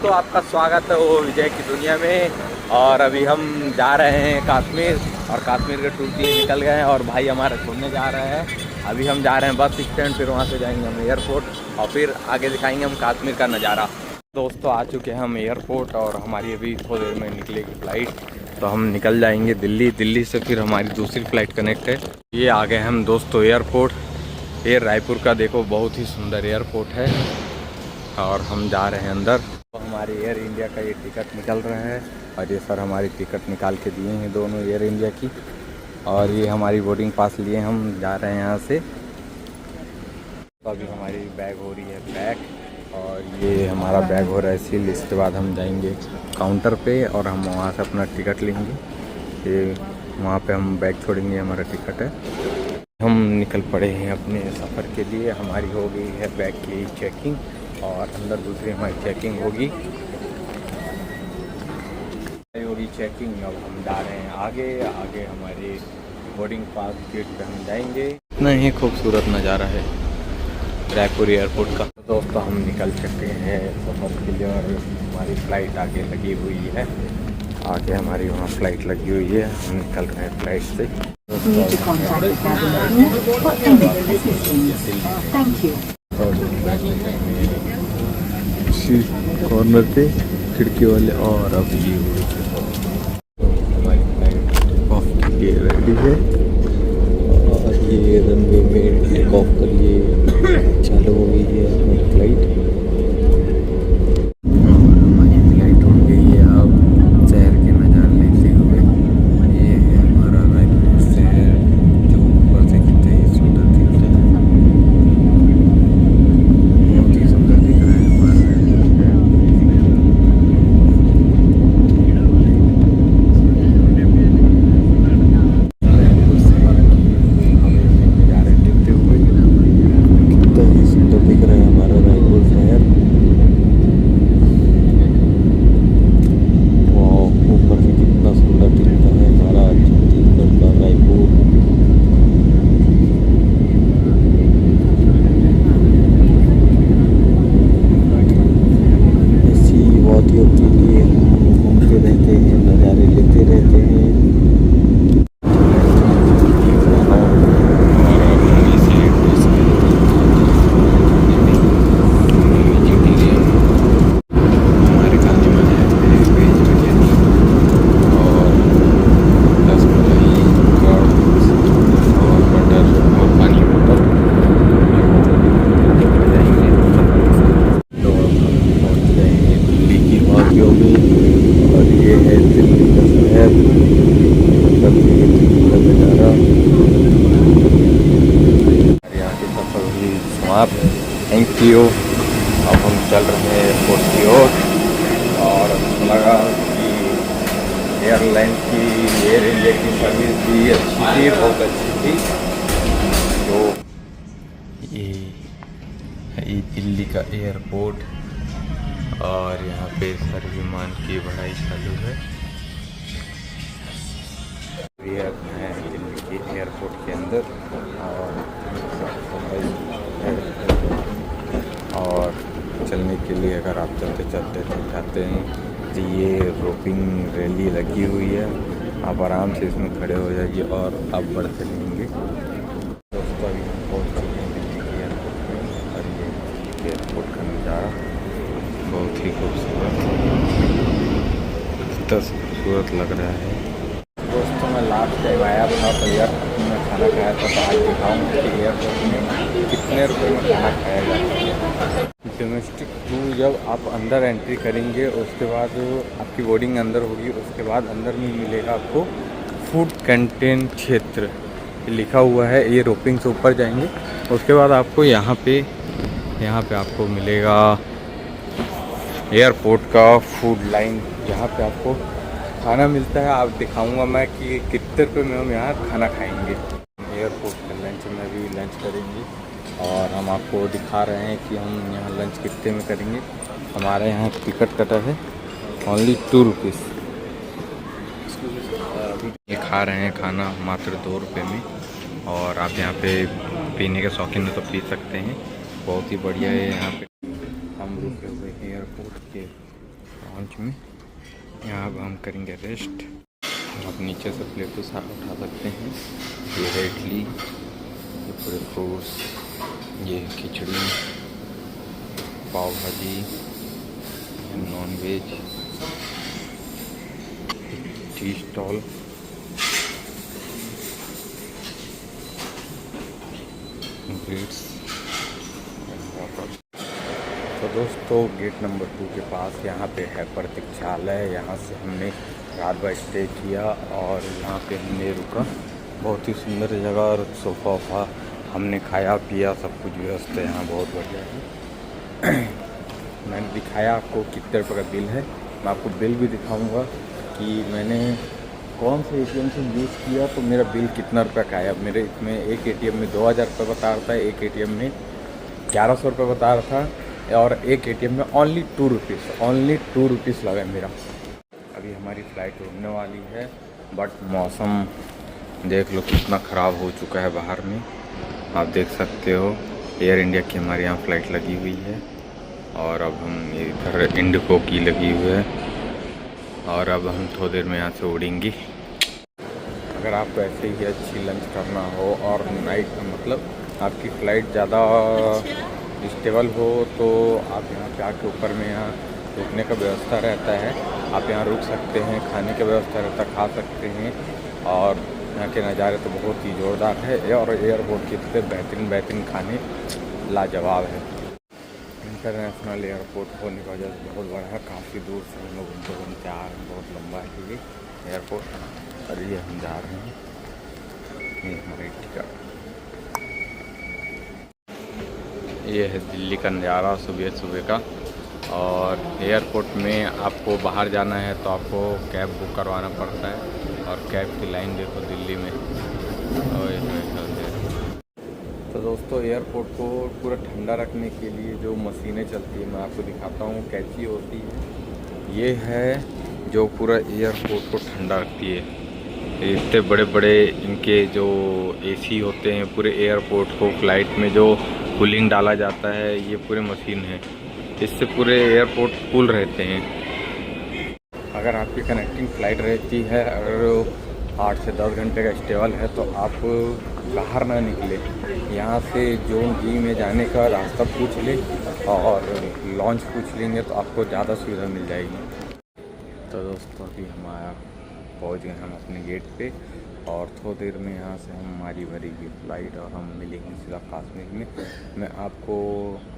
दोस्तों, आपका स्वागत है वो विजय की दुनिया में। और अभी हम जा रहे हैं कश्मीर, और कश्मीर के टूर के लिए निकल गए हैं। और भाई हमारे घूमने जा रहे हैं। अभी हम जा रहे हैं बस स्टैंड, फिर वहाँ से जाएंगे हम एयरपोर्ट और फिर आगे दिखाएंगे हम कश्मीर का नज़ारा। दोस्तों आ चुके हैं हम एयरपोर्ट और हमारी अभी थोड़ी देर में निकलेगी फ़्लाइट, तो हम निकल जाएंगे दिल्ली। दिल्ली से फिर हमारी दूसरी फ़्लाइट कनेक्ट है। ये आ गए हम दोस्तों एयरपोर्ट। ये रायपुर का देखो बहुत ही सुंदर एयरपोर्ट है और हम जा रहे हैं अंदर। तो हमारी एयर इंडिया का ये टिकट निकल रहा है और ये सर हमारी टिकट निकाल के दिए हैं दोनों एयर इंडिया की। और ये हमारी बोर्डिंग पास लिए हम जा रहे हैं यहाँ से। तो अभी हमारी बैग हो रही है पैक और ये हमारा बैग हो रहा है सील। इसके बाद हम जाएंगे काउंटर पे और हम वहाँ से अपना टिकट लेंगे। ये वहाँ पे हम बैग छोड़ेंगे, हमारा टिकट है। हम निकल पड़े हैं अपने सफ़र के लिए। हमारी हो गई है बैग की चेकिंग और अंदर दूसरी हमारी चेकिंग होगी चेकिंग। अब हम जा रहे हैं आगे। आगे हमारे बोर्डिंग पास गेट पे हम जाएंगे। इतना ही खूबसूरत नज़ारा है रायपुर एयरपोर्ट का। तो दोस्तों हम निकल चुके हैं सफ़र के लिए और हमारी फ़्लाइट आगे लगी हुई है। आगे हमारी वहाँ फ़्लाइट लगी हुई है, हम निकल रहे हैं फ़्लाइट से। कॉर्नर पे खिड़की वाले और अब ये हमारी फ्लाइट ऑफ के लिए रेडी है और ये रनवे में टेक ऑफ कर लिए चालू हो गई है हमारी फ्लाइट। हमारी फ्लाइट हो गई है अब शहर के नज़ारे लेते हुए। ये है हमारा रायपुर शहर जो ऊपर से कितने ही सुंदर दिखता है, बहुत ही सुंदर दिख रहा है हमारा थैंक यू। अब हम चल रहे हैं एयरपोर्ट की ओर और लगा कि एयरलाइन की एयर इंडिया की सर्विस भी अच्छी थी, बहुत अच्छी थी। तो ये है दिल्ली का एयरपोर्ट और यहाँ पे सर विमान की बढ़ाई चालू है। ये है दिल्ली के एयरपोर्ट के अंदर और चलने के लिए अगर आप चलते चलते चाहते हैं तो ये रोपिंग रैली लगी हुई है। आप आराम से इसमें खड़े हो जाइए और आप बढ़ चलेंगे। दोस्तों अभी हम पहुँच चुके हैं दिल्ली के एयरपोर्ट में और ये एयरपोर्ट का नज़ारा बहुत ही खूबसूरत लग रहा है। दोस्तों मैं लास्ट टाइम आया था तो एयरपोर्ट में खाना खाया था, तो आज दिखाऊँ कि एयरपोर्ट में कितने रुपए में खाना खाया जाता है। डोमेस्टिक टूर जब आप अंदर एंट्री करेंगे उसके बाद आपकी बोर्डिंग अंदर होगी, उसके बाद अंदर में मिलेगा आपको फूड कैंटीन क्षेत्र लिखा हुआ है। ये रोपिंग से ऊपर जाएंगे उसके बाद आपको यहाँ पे आपको मिलेगा एयरपोर्ट का फूड लाइन, जहाँ पे आपको खाना मिलता है। आप दिखाऊंगा मैं कि कितने रुपये में हम यहाँ खाना खाएंगे। एयरपोर्ट के लंच में भी लंच करेंगे और हम आपको दिखा रहे हैं कि हम यहाँ लंच कितने में करेंगे। हमारे यहाँ टिकट कटा है ओनली 2 रुपीज़। ये खा रहे हैं खाना मात्र 2 रुपये में और आप यहाँ पे पीने के शौकीन हो तो पी सकते हैं, बहुत ही बढ़िया है। यहाँ पे हम रुके हुए हैं एयरपोर्ट के लॉन्च में। यहाँ अब हम करेंगे रेस्ट। आप नीचे से प्लेट उठा सकते हैं। ये है इडली, ये पूरे फ्रूट्स, ये khichdi, pav bhaji, non veg, tea stall, breads. तो दोस्तों गेट नंबर 2 के पास यहाँ पे है प्रतीक्षालय। यहाँ से हमने रात भर स्टे किया और यहाँ पे हमने रुका। बहुत ही सुंदर जगह और सोफ़ा वोफ़ा, हमने खाया पिया, सब कुछ व्यवस्था यहाँ बहुत बढ़िया है। मैंने दिखाया आपको कितने रुपये का बिल है। मैं आपको बिल भी दिखाऊंगा कि मैंने कौन से एटीएम से यूज़ किया तो मेरा बिल कितना रुपये का आया। मेरे इसमें एक एटीएम में 2000 रुपये बता रहा था, एक एटीएम में 1100 रुपये बता रहा था और एक एटीएम में ओनली 2 रुपीज़ लगा मेरा। अभी हमारी फ़्लाइट उड़ने वाली है, बट मौसम देख लो कितना ख़राब हो चुका है बाहर में। आप देख सकते हो एयर इंडिया की हमारे यहाँ फ़्लाइट लगी हुई है और अब हम इधर इंडिगो की लगी हुई है और अब हम थोड़ी देर में यहाँ से उड़ेंगे। अगर आपको ऐसे ही अच्छी लंच करना हो और नाइट मतलब आपकी फ़्लाइट ज़्यादा स्टेबल हो तो आप यहाँ पे आके ऊपर में यहाँ रुकने का व्यवस्था रहता है। आप यहाँ रुक सकते हैं, खाने का व्यवस्था रहता है, खा सकते हैं और यहाँ के नज़ारे तो बहुत ही ज़ोरदार है और एयरपोर्ट के इतने बेहतरीन खाने लाजवाब है। इंटरनेशनल एयरपोर्ट होने की वजह से बहुत बड़ा है, काफ़ी दूर से हम लोग घूमते आ रहे हैं। बहुत लंबा है ये एयरपोर्ट और ये हम जा रहे हैं। ये हमारी टिकट, ये है दिल्ली का नज़ारा सुबह का। और एयरपोर्ट में आपको बाहर जाना है तो आपको कैब बुक करवाना पड़ता है और कैब की लाइन देखो दिल्ली में। तो दोस्तों एयरपोर्ट को पूरा ठंडा रखने के लिए जो मशीनें चलती है मैं आपको दिखाता हूँ कैसी होती है। ये है जो पूरा एयरपोर्ट को ठंडा रखती है। इतने बड़े बड़े इनके जो एसी होते हैं पूरे एयरपोर्ट को, फ्लाइट में जो कूलिंग डाला जाता है ये पूरे मशीन है। इससे पूरे एयरपोर्ट कूल रहते हैं। अगर आपकी कनेक्टिंग फ़्लाइट रहती है और 8 से 10 घंटे का स्टेबल है तो आप बाहर ना निकले, यहाँ से जोन ई में जाने का रास्ता पूछ लें और लॉन्च पूछ लेंगे तो आपको ज़्यादा सुविधा मिल जाएगी। तो दोस्तों अभी पहुँच गए हम अपने गेट पे और थोड़ी देर में यहाँ से हमारी भरेगी फ़्लाइट और हम मिलेंगे सीधा कश्मीर में। मैं आपको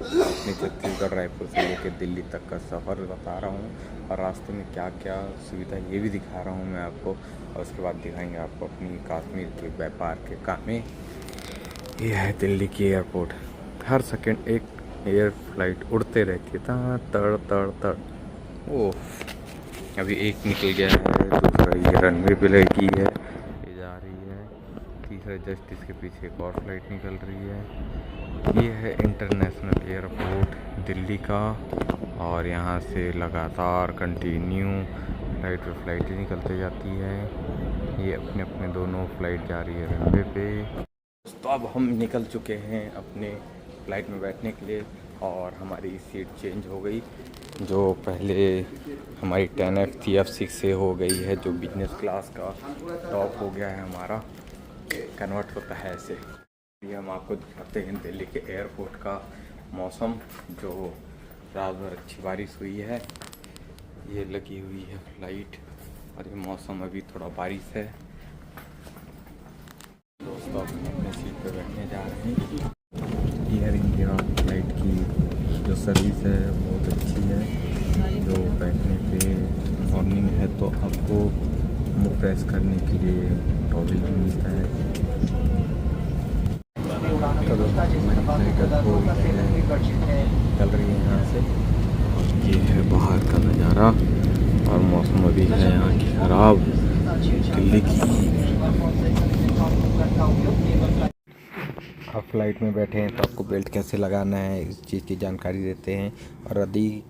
अपने छत्तीसगढ़ रायपुर से लेकर दिल्ली तक का सफ़र बता रहा हूँ और रास्ते में क्या क्या सुविधा ये भी दिखा रहा हूँ मैं आपको और उसके बाद दिखाएंगे आपको अपनी कश्मीर के व्यापार के काम में। ये है दिल्ली की एयरपोर्ट, हर सेकेंड एक एयर फ्लाइट उड़ते रहती है तड़ तड़ तड़। ओह अभी एक निकल गया है, दूसरा ये रनवे पे लगी है, ये जा रही है, तीसरा जस्ट इसके पीछे एक और फ्लाइट निकल रही है। ये है इंटरनेशनल एयरपोर्ट दिल्ली का और यहाँ से लगातार कंटिन्यू फ्लाइटें निकलते जाती है। ये अपने अपने दोनों फ्लाइट जा रही है रनवे पे। तो अब हम निकल चुके हैं अपने फ़्लाइट में बैठने के लिए और हमारी सीट चेंज हो गई। जो पहले हमारी 10F थी F6 से हो गई है, जो बिजनेस क्लास का टॉप हो गया है हमारा, कन्वर्ट होता है ऐसे। ये हम आपको दिखाते हैं दिल्ली के एयरपोर्ट का मौसम। जो रात भर अच्छी बारिश हुई है, ये लगी हुई है फ़्लाइट और ये मौसम अभी थोड़ा बारिश है। दोस्तों हम अपने सीट पे बैठने जा रहे हैं। एयर इंडिया फ्लाइट की जो सर्विस है बहुत अच्छी है। जो बैठने पे मॉर्निंग है तो आपको मुँह प्रेस करने के लिए टॉवल भी मिलता है। तो चल रही है यहाँ से, ये है बाहर का नज़ारा और मौसम अभी है यहाँ की ख़राब दिल्ली की। आप फ्लाइट में बैठे हैं तो आपको बेल्ट कैसे लगाना है इस चीज़ की जानकारी देते हैं और यदि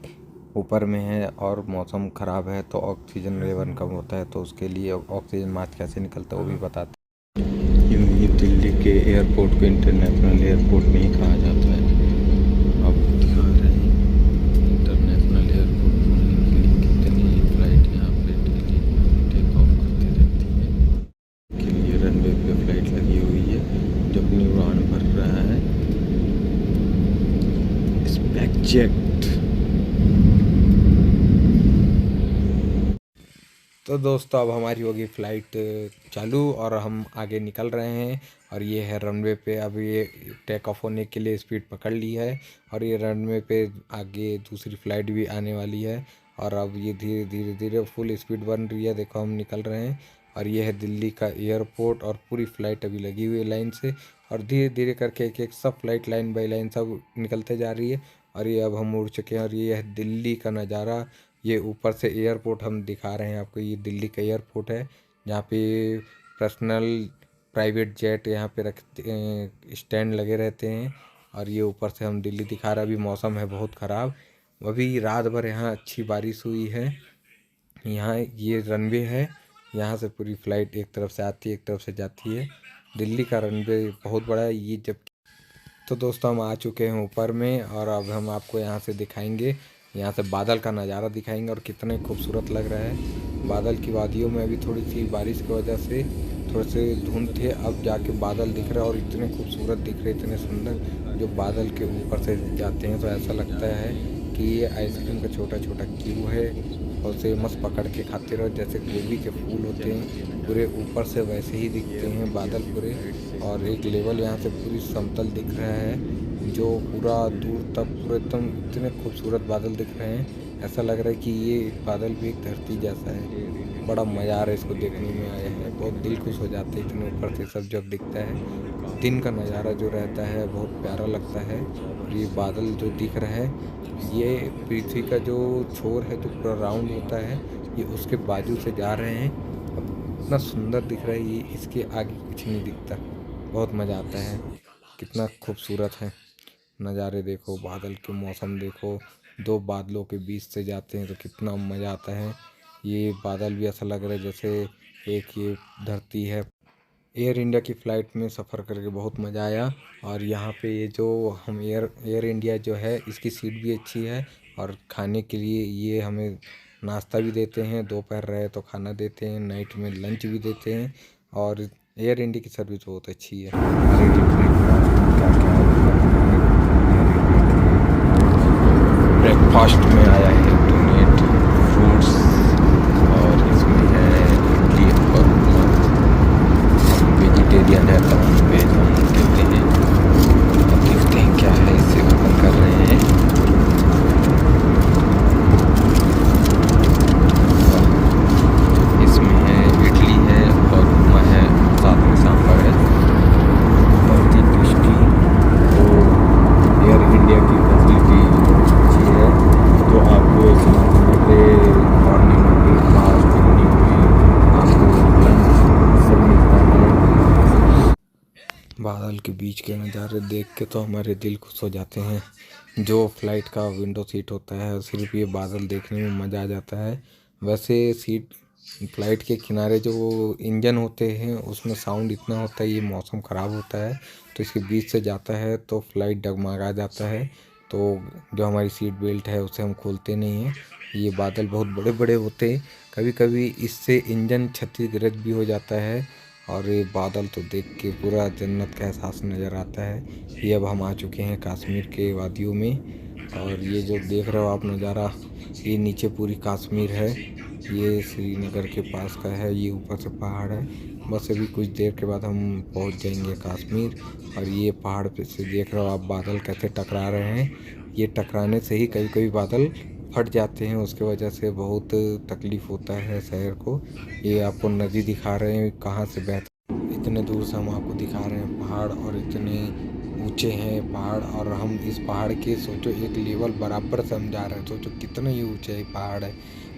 ऊपर में है और मौसम ख़राब है तो ऑक्सीजन लेवल कम होता है तो उसके लिए ऑक्सीजन मास्क कैसे निकलता है वो भी बताते हैं। ये दिल्ली के एयरपोर्ट को इंटरनेशनल एयरपोर्ट नहीं कहा जाता है। अब दिखा रहे हैं इंटरनेशनल एयरपोर्ट। एग्जैक्ट। तो दोस्तों अब हमारी होगी फ़्लाइट चालू और हम आगे निकल रहे हैं। और ये है रनवे पे, अब ये टेक ऑफ होने के लिए स्पीड पकड़ ली है। और ये रनवे पे आगे दूसरी फ़्लाइट भी आने वाली है। और अब ये धीरे धीरे धीरे फुल स्पीड बन रही है। देखो हम निकल रहे हैं और ये है दिल्ली का एयरपोर्ट और पूरी फ़्लाइट अभी लगी हुई है लाइन से। और धीरे धीरे करके एक एक सब फ्लाइट लाइन बाई लाइन सब निकलते जा रही है। और ये अब हम उड़ चुके हैं और ये है दिल्ली का नज़ारा। ये ऊपर से एयरपोर्ट हम दिखा रहे हैं आपको, ये दिल्ली का एयरपोर्ट है जहाँ पे पर्सनल प्राइवेट जेट यहाँ पे रखते स्टैंड लगे रहते हैं। और ये ऊपर से हम दिल्ली दिखा रहे हैं। अभी मौसम है बहुत ख़राब, अभी रात भर यहाँ अच्छी बारिश हुई है। यहाँ ये रनवे है, यहाँ से पूरी फ़्लाइट एक तरफ से आती है एक तरफ से जाती है। दिल्ली का रनवे बहुत बड़ा है ये। जब तो दोस्तों हम आ चुके हैं ऊपर में और अब हम आपको यहाँ से दिखाएंगे, यहाँ से बादल का नज़ारा दिखाएंगे और कितने खूबसूरत लग रहा है। बादल की वादियों में अभी थोड़ी सी बारिश की वजह से थोड़े से धुंध थे, अब जाके बादल दिख रहा है और इतने खूबसूरत दिख रहे, इतने सुंदर। जो बादल के ऊपर से जाते हैं तो ऐसा लगता है कि ये आइसक्रीम का छोटा छोटा क्यूब है और उसे मस्त पकड़ के खाते रहो। जैसे गोभी के फूल होते हैं पूरे ऊपर से वैसे ही दिखते हैं बादल पूरे। और एक लेवल यहाँ से पूरी समतल दिख रहा है जो पूरा दूर तक पूरे एकदम इतने खूबसूरत बादल दिख रहे हैं। ऐसा लग रहा है कि ये बादल भी एक धरती जैसा है। बड़ा मज़ा आ रहा है इसको देखने में, आया है बहुत दिल खुश हो जाते हैं इतने ऊपर से सब जब दिखता है। दिन का नज़ारा जो रहता है बहुत प्यारा लगता है। और ये बादल जो दिख रहा है ये पृथ्वी का जो छोर है जो पूरा राउंड होता है ये उसके बाजू से जा रहे हैं। अब इतना सुंदर दिख रहा है ये, इसके आगे कुछ नहीं दिखता। बहुत मज़ा आता है, कितना खूबसूरत है नज़ारे। देखो बादल के मौसम देखो, दो बादलों के बीच से जाते हैं तो कितना मज़ा आता है। ये बादल भी ऐसा लग रहा है जैसे एक ये धरती है। एयर इंडिया की फ़्लाइट में सफ़र करके बहुत मज़ा आया। और यहाँ पे ये जो हम एयर इंडिया जो है इसकी सीट भी अच्छी है। और खाने के लिए ये हमें नाश्ता भी देते हैं, दोपहर रहे तो खाना देते हैं, नाइट में लंच भी देते हैं। और एयर इंडिया की सर्विस बहुत अच्छी है। ब्रेकफास्ट में आया है डोनेट फ्रूट्स और इसमें है इडली और वेजिटेरियन है तो हम वेज हम देते हैं। अब देखते हैं क्या है, इससे ओपन कर रहे हैं। इसमें है इडली है और उपमा है, साथ में सांभर है, बहुत ही टेस्टी। तो एयर इंडिया की फैसिलिटी अच्छी है। तो आपको मॉर्निंग ब्रेकफास्ट, इवनिंग में आपको लंच सब मिलता है। बादल के बीच के नज़ारे देख के तो हमारे दिल खुश हो जाते हैं। जो फ्लाइट का विंडो सीट होता है सिर्फ ये बादल देखने में मज़ा आ जाता है। वैसे सीट फ्लाइट के किनारे जो इंजन होते हैं उसमें साउंड इतना होता है, ये मौसम ख़राब होता है तो इसके बीच से जाता है तो फ्लाइट डगमगा जाता है। तो जो हमारी सीट बेल्ट है उसे हम खोलते नहीं हैं। ये बादल बहुत बड़े बड़े होते हैं, कभी कभी इससे इंजन क्षतिग्रस्त भी हो जाता है। और ये बादल तो देख के पूरा जन्नत का एहसास नज़र आता है। ये अब हम आ चुके हैं कश्मीर के वादियों में। और ये जो देख रहे हो आप नज़ारा, ये नीचे पूरी कश्मीर है, ये श्रीनगर के पास का है, ये ऊपर से पहाड़ है। बस अभी कुछ देर के बाद हम पहुंच जाएंगे कश्मीर। और ये पहाड़ पे से देख रहे हो आप बादल कैसे टकरा रहे हैं। ये टकराने से ही कभी कभी बादल फट जाते हैं, उसके वजह से बहुत तकलीफ़ होता है शहर को। ये आपको नदी दिखा रहे हैं कहाँ से बहता, इतने दूर से हम आपको दिखा रहे हैं पहाड़ और इतने ऊंचे हैं पहाड़। और हम इस पहाड़ के सोचो एक लेवल बराबर से हम जा रहे हैं, सोचो कितना ही ऊंचे पहाड़ है।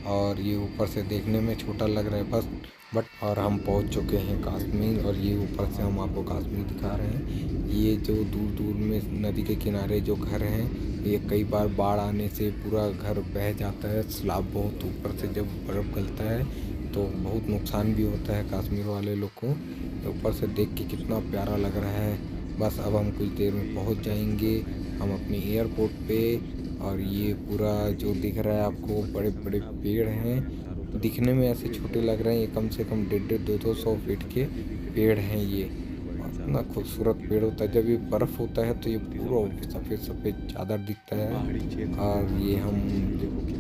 और ये ऊपर से देखने में छोटा लग रहा है बस बट। और हम पहुंच चुके हैं कश्मीर और ये ऊपर से हम आपको कश्मीर दिखा रहे हैं। ये जो दूर दूर में नदी के किनारे जो घर हैं ये कई बार बाढ़ आने से पूरा घर बह जाता है। स्लैब बहुत ऊपर से जब बर्फ़ गलता है तो बहुत नुकसान भी होता है कश्मीर वाले लोग को। ऊपर से देख के कितना प्यारा लग रहा है। बस अब हम कुछ देर में पहुंच जाएंगे हम अपने एयरपोर्ट पे। और ये पूरा जो दिख रहा है आपको बड़े बड़े पेड़ हैं, दिखने में ऐसे छोटे लग रहे हैं, ये कम से कम 150-200 फीट के पेड़ हैं ये। कितना खूबसूरत पेड़ होता है। जब ये बर्फ़ होता है तो ये पूरा सफ़ेद सफ़ेद चादर दिखता है। और ये हम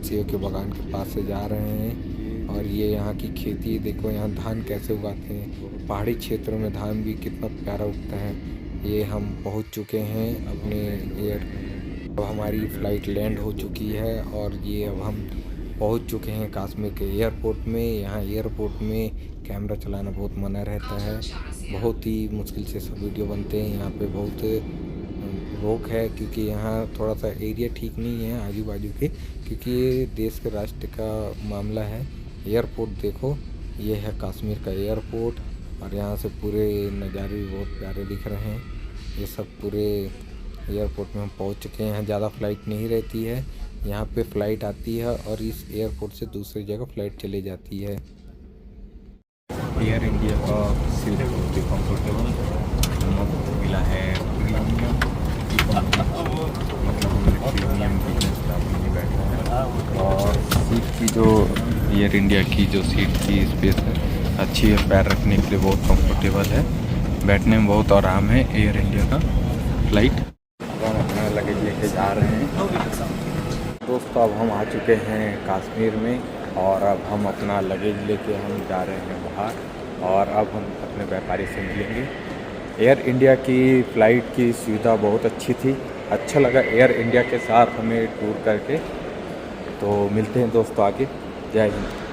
सेब के बागान के पास से जा रहे हैं और ये यहाँ की खेती है। देखो यहाँ धान कैसे उगाते हैं। पहाड़ी क्षेत्रों में धान भी कितना प्यारा उगता है। ये हम पहुँच चुके हैं अपने अब हमारी फ़्लाइट लैंड हो चुकी है और ये अब हम पहुंच चुके हैं कश्मीर के एयरपोर्ट में। यहाँ एयरपोर्ट में कैमरा चलाना बहुत मना रहता है। बहुत ही मुश्किल से सब वीडियो बनते हैं। यहाँ पे बहुत रोक है क्योंकि यहाँ थोड़ा सा एरिया ठीक नहीं है आजू बाजू के, क्योंकि ये देश के राष्ट्र का मामला है। एयरपोर्ट देखो, ये है कश्मीर का एयरपोर्ट और यहाँ से पूरे नज़ारे भी बहुत प्यारे दिख रहे हैं। ये सब पूरे एयरपोर्ट में हम पहुँच चुके हैं। यहाँ ज़्यादा फ़्लाइट नहीं रहती है। यहाँ पे फ़्लाइट आती है और इस एयरपोर्ट से दूसरी जगह फ़्लाइट चली जाती है। एयर इंडिया का सीट बहुत ही कम्फर्टेबल मिला है। प्रीमियम मतलब हमने प्रीमियम बिजनेस क्लास में बैठा है और सीट की जो एयर इंडिया की जो सीट की स्पेस है अच्छी है। पैर रखने के लिए बहुत कम्फर्टेबल है। बैठने में बहुत आराम है एयर इंडिया का फ़्लाइट। अब हम अपना लगेज लेके जा रहे हैं। दोस्तों अब हम आ चुके हैं कश्मीर में और अब हम अपना लगेज लेके हम जा रहे हैं बाहर और अब हम अपने व्यापारी से मिलेंगे। एयर इंडिया की फ़्लाइट की सुविधा बहुत अच्छी थी। अच्छा लगा एयर इंडिया के साथ हमें टूर करके। तो मिलते हैं दोस्तों आगे। जय हिंद।